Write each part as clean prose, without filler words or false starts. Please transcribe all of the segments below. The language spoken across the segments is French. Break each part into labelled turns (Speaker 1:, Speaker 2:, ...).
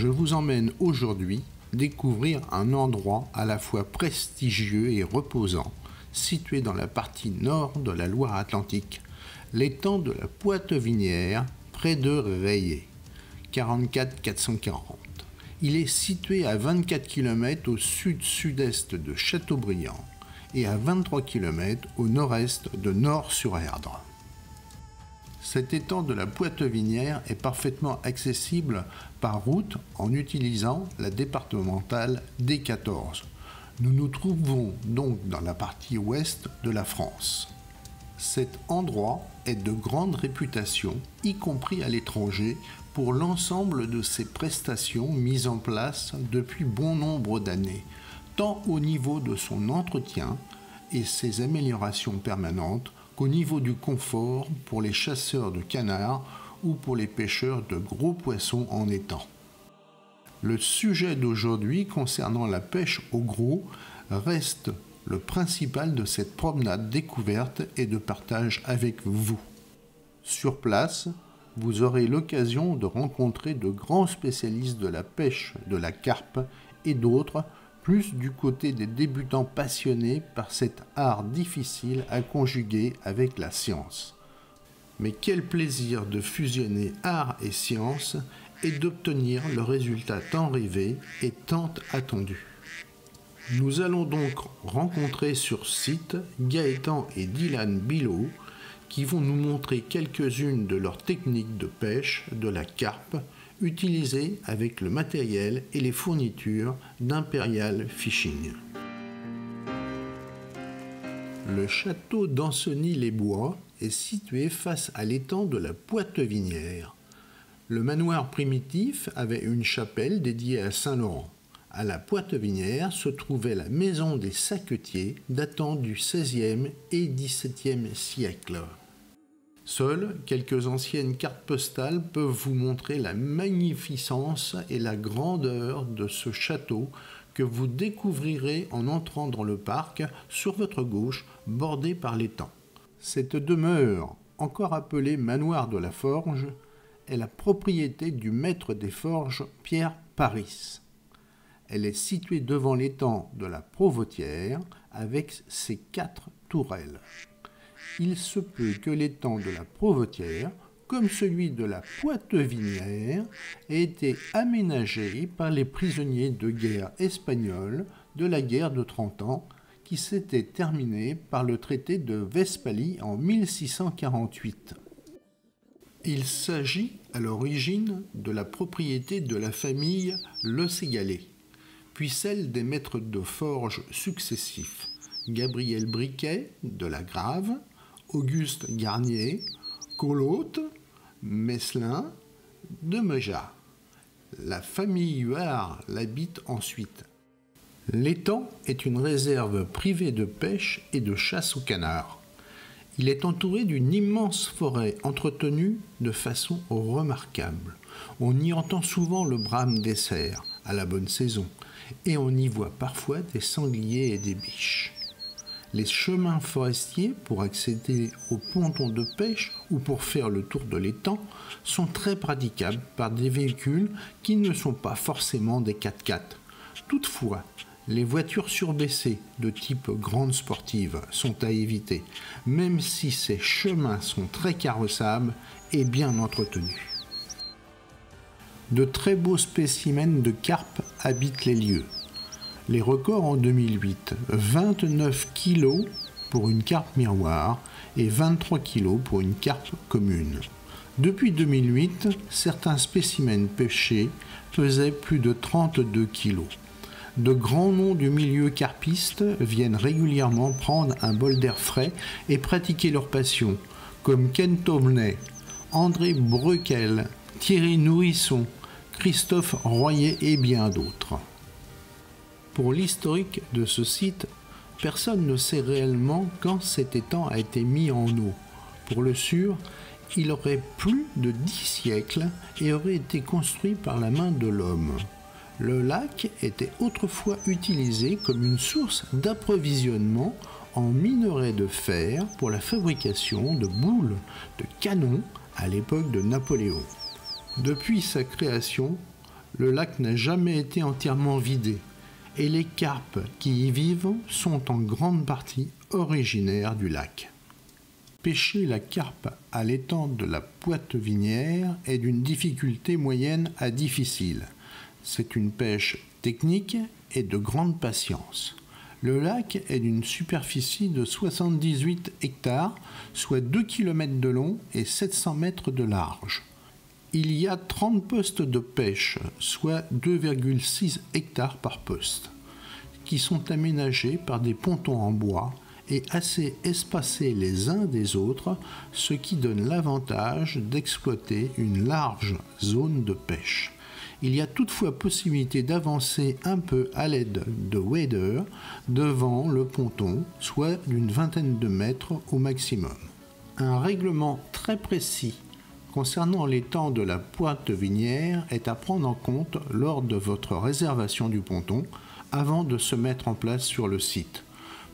Speaker 1: Je vous emmène aujourd'hui découvrir un endroit à la fois prestigieux et reposant, situé dans la partie nord de la Loire-Atlantique, l'étang de la Poitevinière, près de Reillé, 44 440. Il est situé à 24 km au sud-sud-est de Châteaubriand et à 23 km au nord-est de Nort-sur-Erdre. Cet étang de la Poitevinière est parfaitement accessible par route en utilisant la départementale D14. Nous nous trouvons donc dans la partie ouest de la France. Cet endroit est de grande réputation, y compris à l'étranger, pour l'ensemble de ses prestations mises en place depuis bon nombre d'années, tant au niveau de son entretien et ses améliorations permanentes qu'au niveau du confort pour les chasseurs de canards ou pour les pêcheurs de gros poissons en étang. Le sujet d'aujourd'hui concernant la pêche au gros reste le principal de cette promenade découverte et de partage avec vous. Sur place, vous aurez l'occasion de rencontrer de grands spécialistes de la pêche de la carpe et d'autres, plus du côté des débutants passionnés par cet art difficile à conjuguer avec la science. Mais quel plaisir de fusionner art et science et d'obtenir le résultat tant rêvé et tant attendu. Nous allons donc rencontrer sur site Gaëtan et Dylan Bilot qui vont nous montrer quelques-unes de leurs techniques de pêche de la carpe utilisées avec le matériel et les fournitures d'Imperial Fishing. Le château d'Ancenis-les-Bois est situé face à l'étang de la Poitevinière. Le manoir primitif avait une chapelle dédiée à Saint-Laurent. À la Poitevinière se trouvait la maison des saquetiers datant du XVIe et XVIIe siècle. Seules quelques anciennes cartes postales peuvent vous montrer la magnificence et la grandeur de ce château que vous découvrirez en entrant dans le parc sur votre gauche, bordé par l'étang. Cette demeure, encore appelée manoir de la Forge, est la propriété du maître des forges Pierre Paris. Elle est située devant l'étang de la Provotière avec ses 4 tourelles. Il se peut que l'étang de la Provotière, comme celui de la Poitevinière, ait été aménagé par les prisonniers de guerre espagnols de la guerre de 30 ans qui s'était terminée par le traité de Westphalie en 1648. Il s'agit à l'origine de la propriété de la famille Le Ségalais, puis celle des maîtres de forge successifs, Gabriel Briquet de la Grave, Auguste Garnier, Colotte, Meslin, de Meja. La famille Huard l'habite ensuite. L'étang est une réserve privée de pêche et de chasse au canard. Il est entouré d'une immense forêt entretenue de façon remarquable. On y entend souvent le brame des cerfs à la bonne saison et on y voit parfois des sangliers et des biches. Les chemins forestiers pour accéder aux pontons de pêche ou pour faire le tour de l'étang sont très praticables par des véhicules qui ne sont pas forcément des 4x4. Toutefois, les voitures surbaissées de type grande sportive sont à éviter, même si ces chemins sont très carrossables et bien entretenus. De très beaux spécimens de carpe habitent les lieux. Les records en 2008, 29 kg pour une carpe miroir et 23 kg pour une carpe commune. Depuis 2008, certains spécimens pêchés pesaient plus de 32 kg. De grands noms du milieu carpiste viennent régulièrement prendre un bol d'air frais et pratiquer leur passion, comme Ken Tomley, André Brequel, Thierry Nourisson, Christophe Royer et bien d'autres. Pour l'historique de ce site, personne ne sait réellement quand cet étang a été mis en eau. Pour le sûr, il aurait plus de 10 siècles et aurait été construit par la main de l'homme. Le lac était autrefois utilisé comme une source d'approvisionnement en minerai de fer pour la fabrication de boules de canons à l'époque de Napoléon. Depuis sa création, le lac n'a jamais été entièrement vidé et les carpes qui y vivent sont en grande partie originaires du lac. Pêcher la carpe à l'étang de la Poitevinière est d'une difficulté moyenne à difficile. C'est une pêche technique et de grande patience. Le lac est d'une superficie de 78 hectares, soit 2 km de long et 700 mètres de large. Il y a 30 postes de pêche, soit 2,6 hectares par poste, qui sont aménagés par des pontons en bois et assez espacés les uns des autres, ce qui donne l'avantage d'exploiter une large zone de pêche. Il y a toutefois possibilité d'avancer un peu à l'aide de waders devant le ponton, soit d'une vingtaine de mètres au maximum. Un règlement très précis concernant l'étang de la Poitevinière est à prendre en compte lors de votre réservation du ponton avant de se mettre en place sur le site.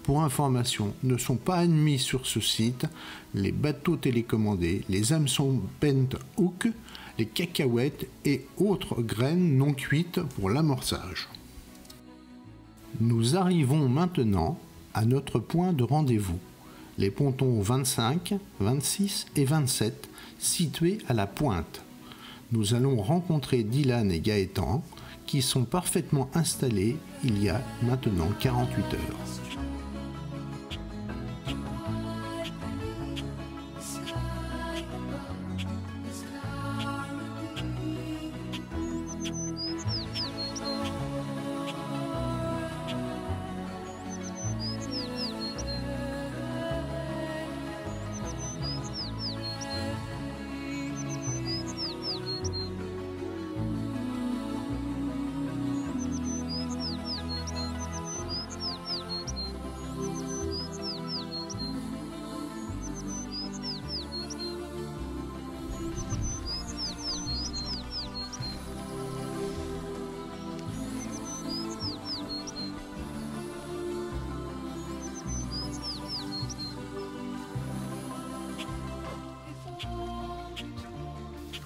Speaker 1: Pour information, ne sont pas admis sur ce site les bateaux télécommandés, les hameçons bent hook, les cacahuètes et autres graines non cuites pour l'amorçage. Nous arrivons maintenant à notre point de rendez-vous, les pontons 25, 26 et 27 situés à la pointe. Nous allons rencontrer Dylan et Gaëtan qui sont parfaitement installés il y a maintenant 48 heures.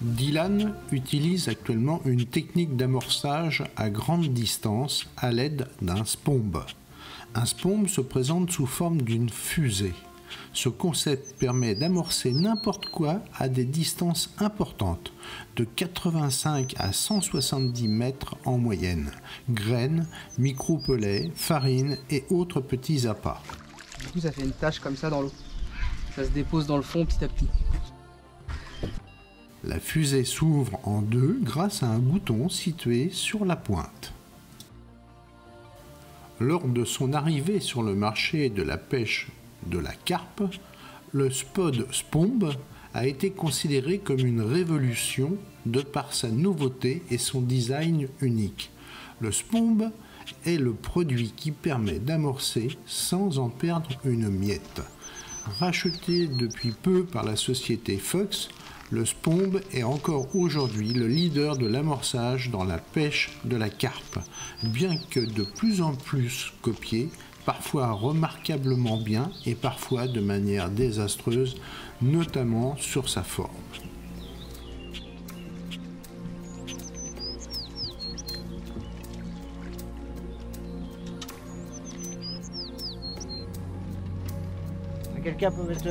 Speaker 1: Dylan utilise actuellement une technique d'amorçage à grande distance à l'aide d'un spombe. Un spombe se présente sous forme d'une fusée. Ce concept permet d'amorcer n'importe quoi à des distances importantes, de 85 à 170 mètres en moyenne. Graines, micro-pellets, farine et autres petits appâts.
Speaker 2: Du coup, ça fait une tache comme ça dans l'eau. Ça se dépose dans le fond petit à petit.
Speaker 1: La fusée s'ouvre en deux grâce à un bouton situé sur la pointe. Lors de son arrivée sur le marché de la pêche de la carpe, le Spod Spomb a été considéré comme une révolution de par sa nouveauté et son design unique. Le Spomb est le produit qui permet d'amorcer sans en perdre une miette. Racheté depuis peu par la société Fox, le Spomb est encore aujourd'hui le leader de l'amorçage dans la pêche de la carpe, bien que de plus en plus copié, parfois remarquablement bien et parfois de manière désastreuse, notamment sur sa forme.
Speaker 3: Quelqu'un peut mettre...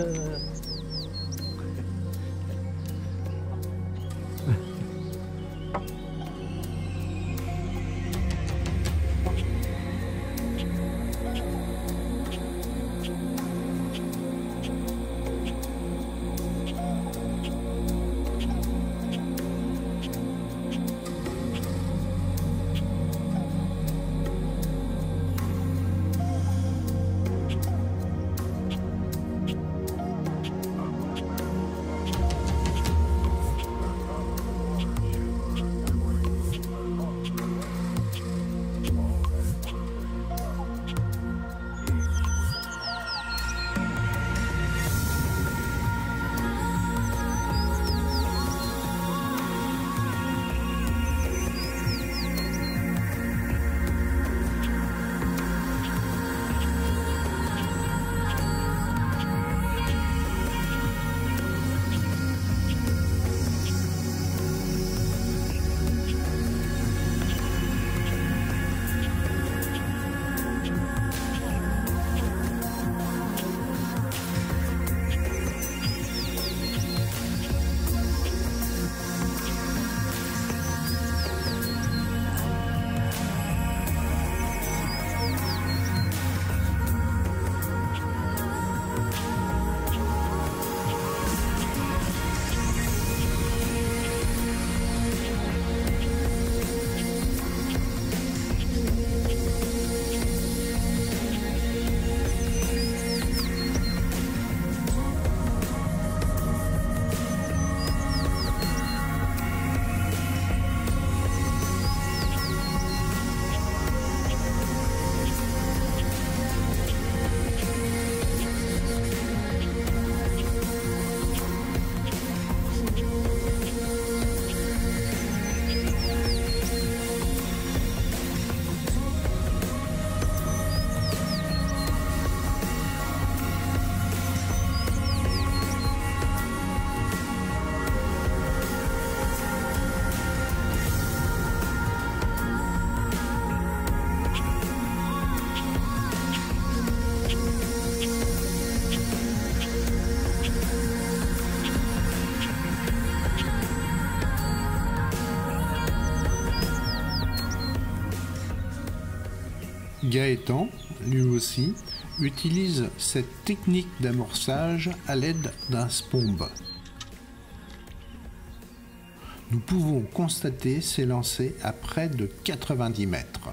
Speaker 1: Gaëtan, lui aussi, utilise cette technique d'amorçage à l'aide d'un spombe. Nous pouvons constater s'élancer à près de 90 mètres.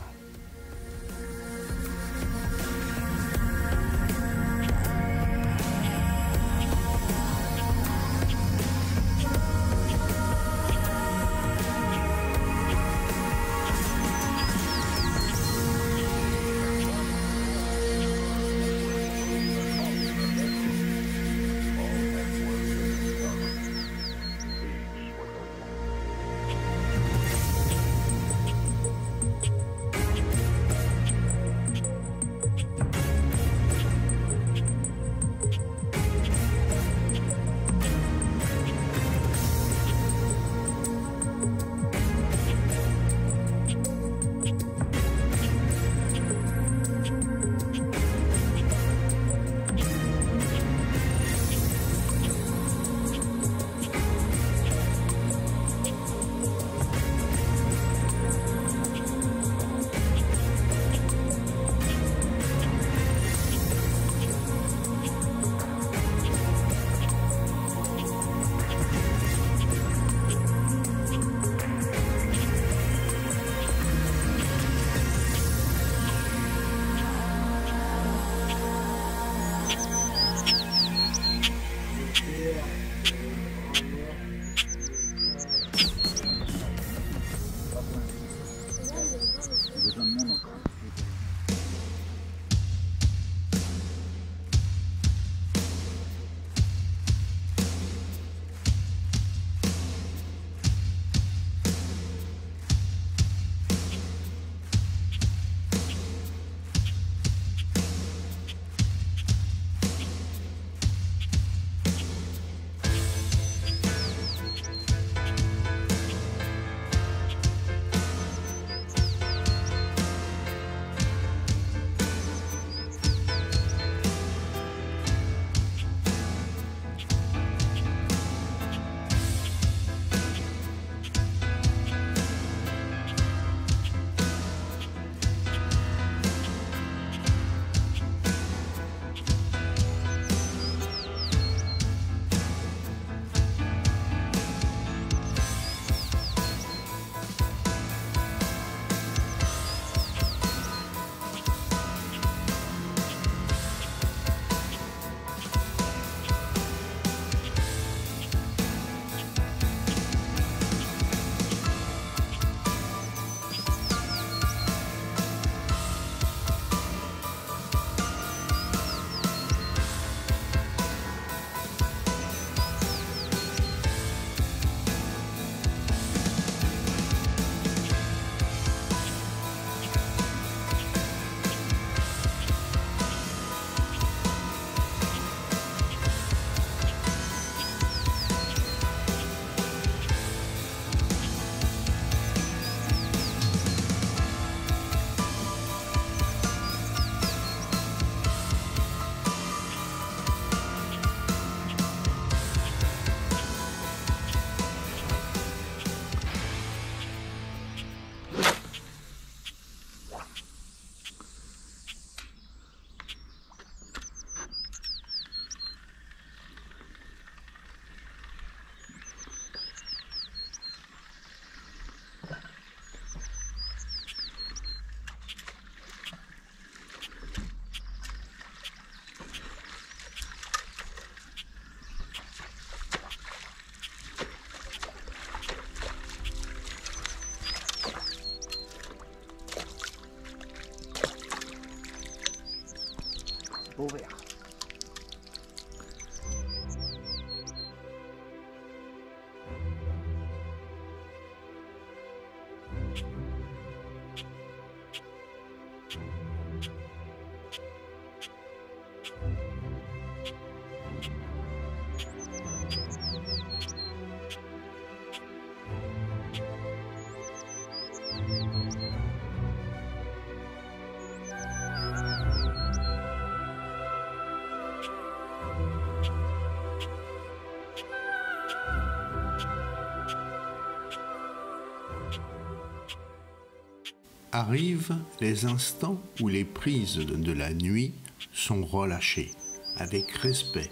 Speaker 1: Arrivent les instants où les prises de la nuit sont relâchées, avec respect,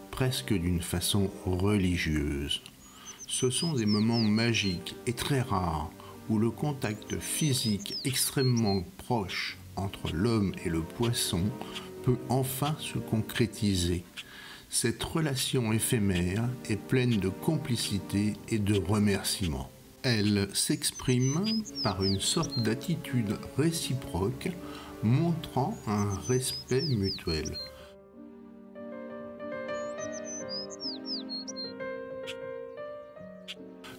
Speaker 1: presque d'une façon religieuse. Ce sont des moments magiques et très rares où le contact physique extrêmement proche entre l'homme et le poisson peut enfin se concrétiser. Cette relation éphémère est pleine de complicité et de remerciements. Elle s'exprime par une sorte d'attitude réciproque montrant un respect mutuel.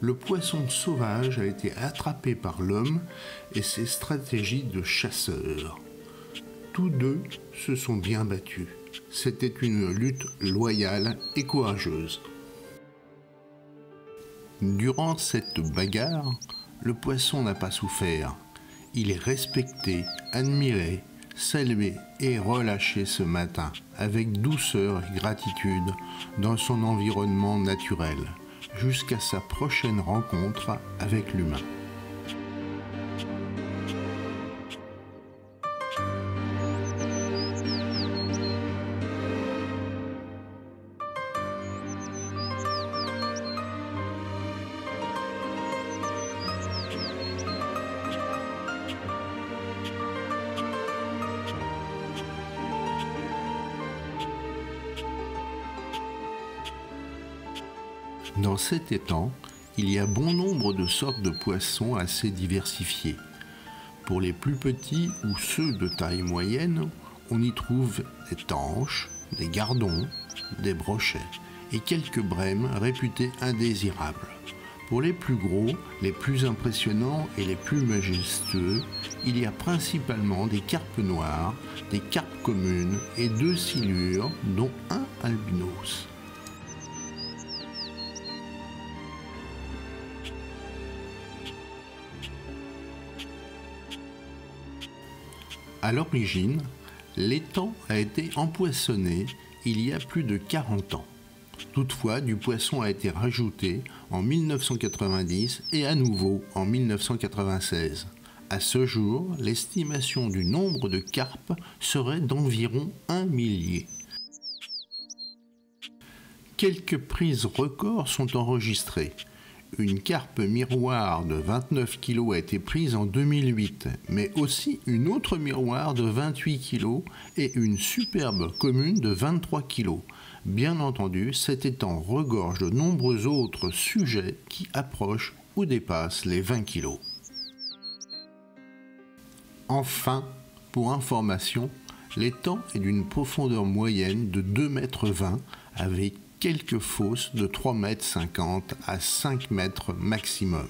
Speaker 1: Le poisson sauvage a été attrapé par l'homme et ses stratégies de chasseur. Tous deux se sont bien battus. C'était une lutte loyale et courageuse. Durant cette bagarre, le poisson n'a pas souffert. Il est respecté, admiré, salué et relâché ce matin, avec douceur et gratitude dans son environnement naturel, jusqu'à sa prochaine rencontre avec l'humain. Dans cet étang, il y a bon nombre de sortes de poissons assez diversifiés. Pour les plus petits ou ceux de taille moyenne, on y trouve des tanches, des gardons, des brochets et quelques brèmes réputés indésirables. Pour les plus gros, les plus impressionnants et les plus majestueux, il y a principalement des carpes noires, des carpes communes et 2 silures, dont un albinos. À l'origine, l'étang a été empoissonné il y a plus de 40 ans. Toutefois, du poisson a été rajouté en 1990 et à nouveau en 1996. À ce jour, l'estimation du nombre de carpes serait d'environ 1 millier. Quelques prises records sont enregistrées. Une carpe miroir de 29 kg a été prise en 2008, mais aussi une autre miroir de 28 kg et une superbe commune de 23 kg. Bien entendu, cet étang regorge de nombreux autres sujets qui approchent ou dépassent les 20 kg. Enfin, pour information, l'étang est d'une profondeur moyenne de 2,20 m avec quelques fosses de 3,50 m à 5 m maximum.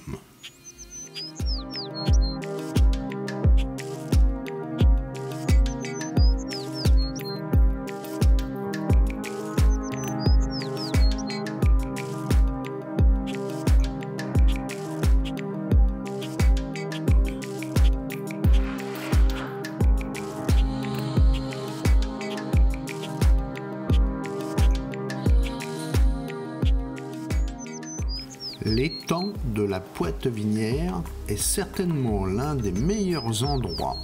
Speaker 1: L'étang de la Poitevinière est certainement l'un des meilleurs endroits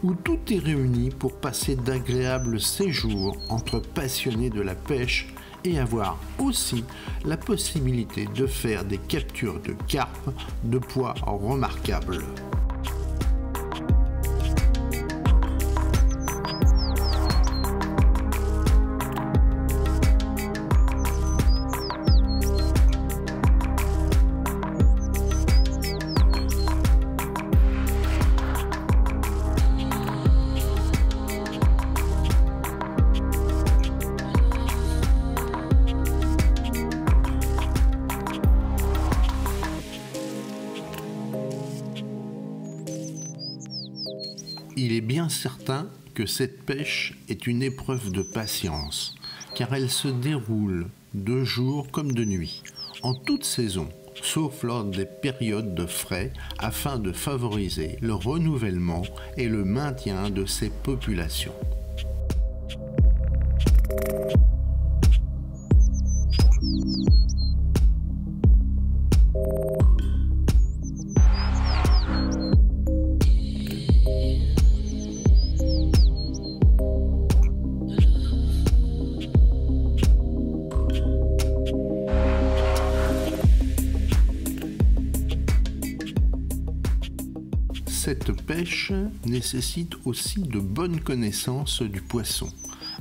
Speaker 1: où tout est réuni pour passer d'agréables séjours entre passionnés de la pêche et avoir aussi la possibilité de faire des captures de carpes de poids remarquables. Il est bien certain que cette pêche est une épreuve de patience, car elle se déroule de jour comme de nuit, en toute saison, sauf lors des périodes de frai, afin de favoriser le renouvellement et le maintien de ces populations. Cette pêche nécessite aussi de bonnes connaissances du poisson,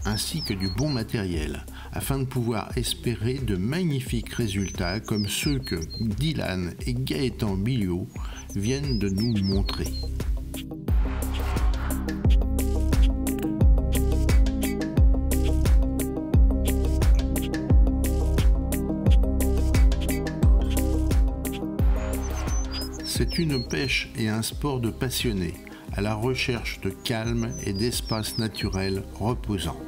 Speaker 1: ainsi que du bon matériel, afin de pouvoir espérer de magnifiques résultats comme ceux que Dylan et Gaëtan Billiot viennent de nous montrer. C'est une pêche et un sport de passionnés, à la recherche de calme et d'espaces naturels reposants.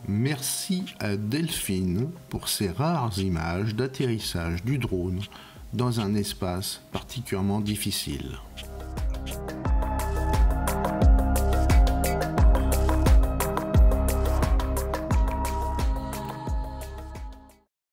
Speaker 1: Merci à Delphine pour ces rares images d'atterrissage du drone dans un espace particulièrement difficile.